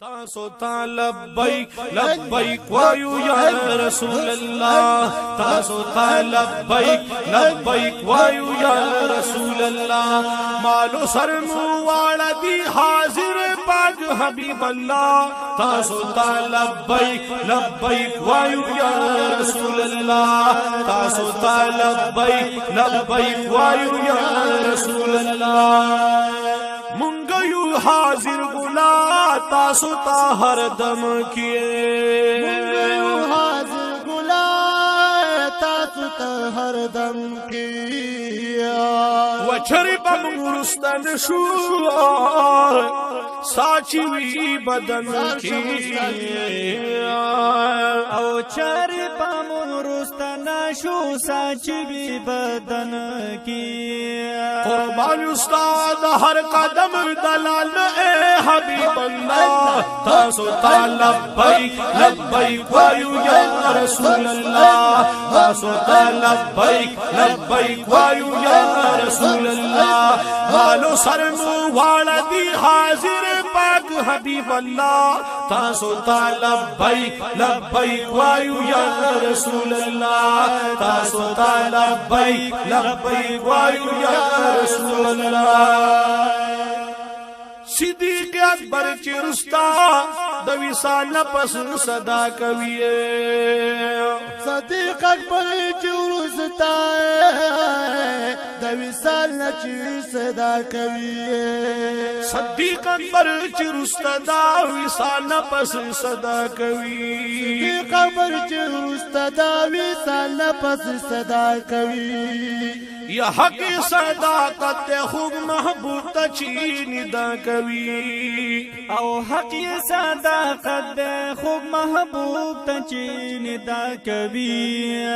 تاسو ته لبیک لبیک وایو یا رسول الله تاسو ته لبیک لبیک وایو یا رسول الله مالو سر مو واړه دی حاضر پاک حبیب الله تاسو ته لبیک لبیک وایو یا رسول الله تاسو ته لبیک لبیک وایو یا رسول الله منگیو حاضر گلا تاسو تا ہر دم کیے منگیو حاضر گلا تاسو تا ہر دم کیے وچھری بمورستن شو ساچی وی بدن کیے او چری بمورستن شو ساچی وی بدن کیے قربان استاد ہر قدم دلال اے حبیب اللہ تاسو تا لبیک لبیک وایو یا رسول اللہ تاسو تا لبیک لبیک وایو یا رسول اللہ مالو سر مو والا دی حاضر پاک حبیب اللہ تاسو تا لبیک لبیک وایو یا رسول اللہ تاسو تا لبیک لبیک وایو یا رسول اللہ صدیق اکبر چرستا دوی سال پس صدا کویے صدیق اکبر چرستا دوی سال صدا کویے صدیق اکبر چرستا دوی سال پس صدا کویے صدیق اکبر چرستا دوی سال پس صدا کویے یا حق صداقت خوب محبوب تچینی دا کوی او حق صداقت خوب محبوب تچینی دا کوی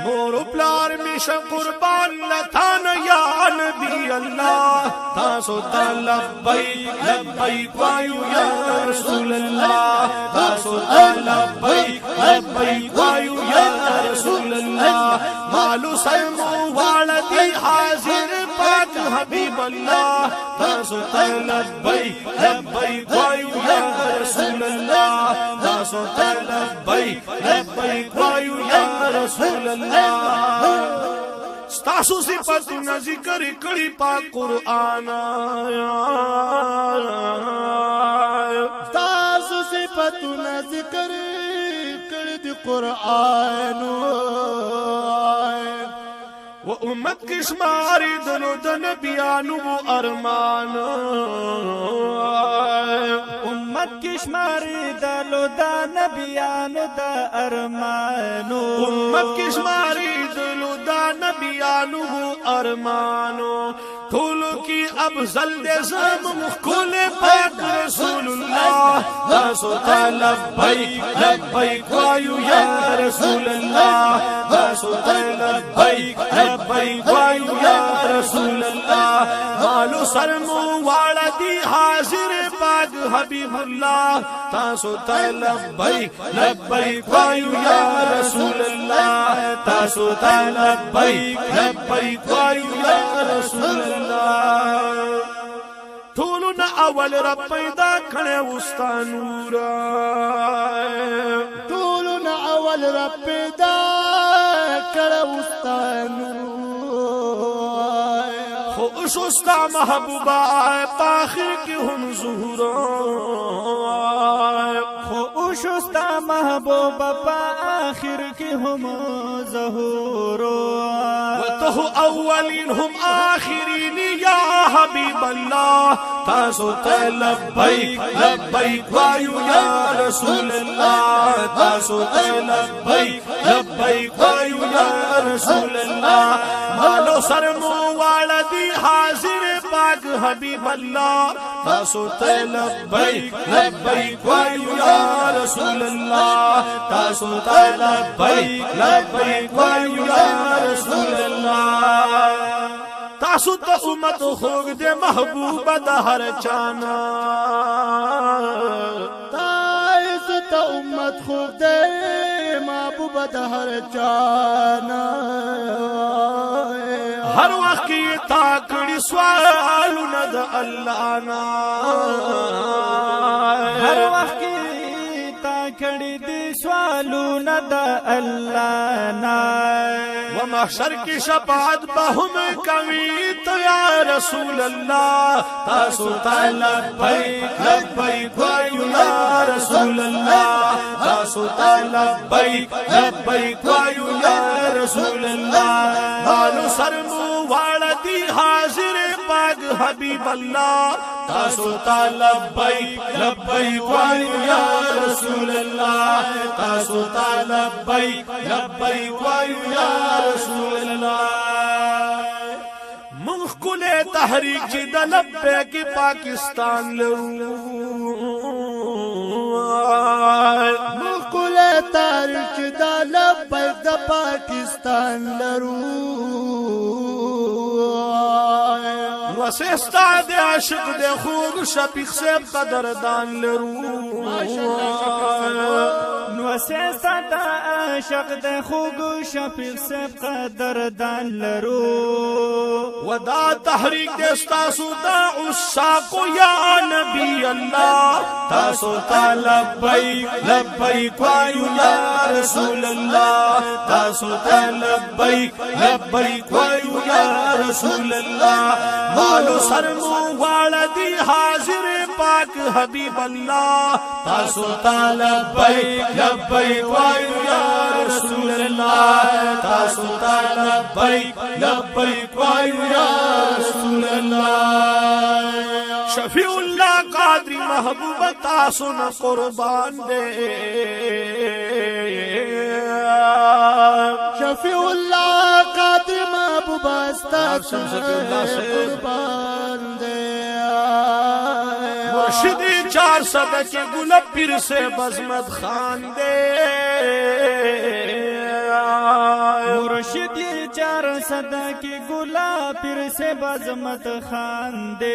مور پلار میشا قربان لتانا یا نبی اللہ تاسو تا لبیک لبیک وایو یا رسول اللہ تاسو تا لبیک لبیک وایو یا رسول اللہ مالو سیمو والا دی حاضر پاک حبیب اللہ تاسو تا لبیک لبیک وایو یا رسول اللہ تاسو تا لبیک لبیک وایو یا رسول اللہ ستاسو صفتنا ذکر کړي پاک قرآن ستاسو صفتنا ذکر کړي دی قرآن و امت کی شماری دنو د نبیانو ارمان امت کی شماری دلو د نبیانو د ارمانو امت کی شماری دلو د نبیانو ارمانو ټولو کی افضل دے زم مخکول پاک رسول اللہ تاسو تا لبیک لبیک وایو یا رسول اللہ تاسو تا لبیک لبیک وایو یا رسول اللہ مالو سرمو والا دی حاضر پاک حبیب اللہ تاسو تا لبیک لبیک وایو یا رسول اللہ تاسو تا لبیک لبیک وایو یا رسول اللہ ټولنا اول رب پیدا کړه وستا نورا ټولنا اول رب پیدا کړه وستا نورا خو شستا محبوبا آخر کې هم ظهورا خو شستا محبوبا آخر کې هم ظهورا وته اولین هم آخرین یا حبیب اللہ تاسو تا لبیک لبیک وایو یا رسول اللہ تاسو تا لبیک لبیک وایو یا رسول اللہ مالو سرمو والا دی حاضر پاک حبیب اللہ تاسو تا لبیک لبیک وایو یا رسول اللہ تاسو تا لبیک لبیک وایو یا رسول اللہ تاسو تا امت خوگ دے محبوب دا ہر چانا تاسو تا امت خوگ دے محبوب د هر چانا هر وخت کې تا کړي سوالونه د الله نا هر وخت کې تا کړي دي سوالونه د الله نا ومحشر کی شفاعت بهم کوي تو یا رسول الله تاسو ته لبیک لبیک وایو یا رسول الله تاسو ته لبیک لبیک وایو یا رسول الله مالو سرمو واړه دي حاضر پاک حبیب الله تاسو ته لبیک لبیک وایو یا رسول الله تاسو ته لبیک لبیک وایو یا رسول الله مخ کله تحریک چې د لبیک پاکستان لرو مخ کله تحریک چې د لبیک د پاکستان لرو وسستا د عاشق د خوږ شفیق صاحب قدردان لرو وسستا د عاشق د خوږ شفیق صاحب قدردان لرو ودا تحریک د تاسو د عشاق یا نبی الله تاسو ته لبیک لبیک وایو یا رسول الله تاسو ته لبیک لبیک وایو یا رسول الله مالو سرمو واړه دي حاضر پاک حبیب الله تاسو ته لبیک لبیک وایو یا رسول الله تاسو ته لبیک لبیک وایو یا رسول الله شفیع الله قادری محبوب تاسو نه قربان دے شفیع الله قادر محبوب تاسو نه قربان دے مرشد 400 کے گلاب پیر سے بزمت خان دے مرشد 400 کی گلاب پیر سے بزمت خان دے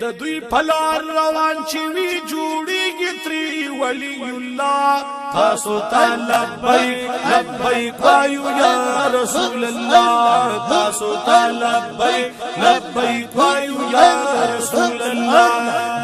د دوی پلار روان چې وی جوړیږي تری ولی الله تاسو ته لبیک لبیک وایو یا رسول الله تاسو ته لبیک لبیک وایو یا رسول الله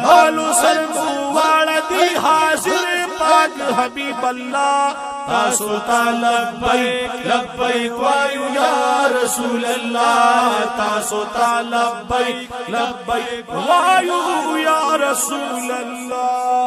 مالو سرمو واړه دي حاضر پاک حبیب الله تاسو ته لبیک لبیک وایو یا رسول الله تاسو ته لبیک لبیک وایو یا رسول الله